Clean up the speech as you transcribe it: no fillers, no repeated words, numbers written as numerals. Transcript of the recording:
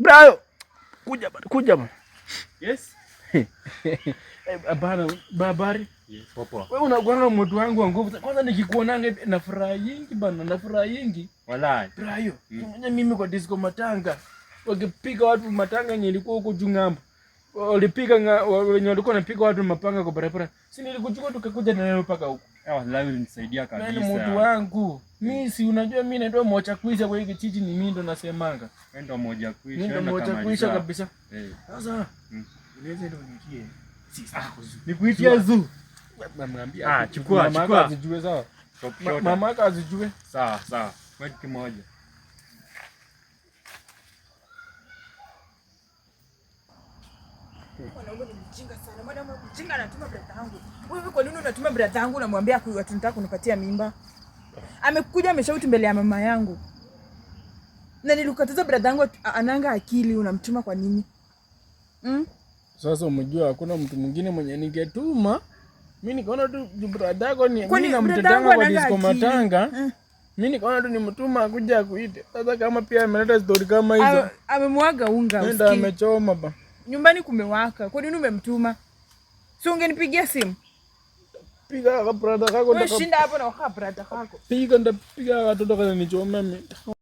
Brayo. Kuja bana. Yes. Bana, babari. Yes, popo. Wewe unakuanga mtu wangu wa nguvu. Kwanza nikikuonanga na furaha nyingi bana, na furaha nyingi. Wallahi. Brayo. Mimi kwa disco matanga. Wakipiga watu matanga yenye ilikuwa huko Jung'ambo. Walipiga wenye walikuwa wanapiga watu mapanga kwa barabara. Si nilikuchukua tukakuja na wewe mpaka huko. Wallahi ulinisaidia kabisa. Nani mtu wangu? Mimi si unajua mimi naitwa mocha kuisha kwa hiki kijiji ni mimi ndo nasemanga. Wewe ndo moja kuisha. Mimi ndo mocha kuisha kabisa. Sasa unaweza ndio nikie. Nikuitia zu. Namwambia chukua. Mama azijue sawa. Mama azijue. Sawa. Wewe kimoja. Wanaume ni mjinga sana. Madam mjinga anatuma brother yangu. Wewe kwa nini unatuma brother yangu unamwambia ati nataka kunipatia mimba? Amekuja ameshauti mbele ya mama yangu. Na nilikataza brother yangu ananga akili unamtuma kwa nini? Sasa umejua hakuna mtu mwingine mwenye ningetuma. Mimi nikaona tu brother yako ni mimi na mtetanga kwa disco matanga. Mimi nikaona tu nimtuma akuja kuite. Sasa kama pia ameleta story kama hizo. Amemwaga unga usikii. Nenda amechoma ba. Nyumbani kumewaka. Kwa nini umemtuma? Si ungenipigia simu? Piga brother yako. Wewe shinda hapo na brother yako. Piga ndapiga watoto kana nichome mimi.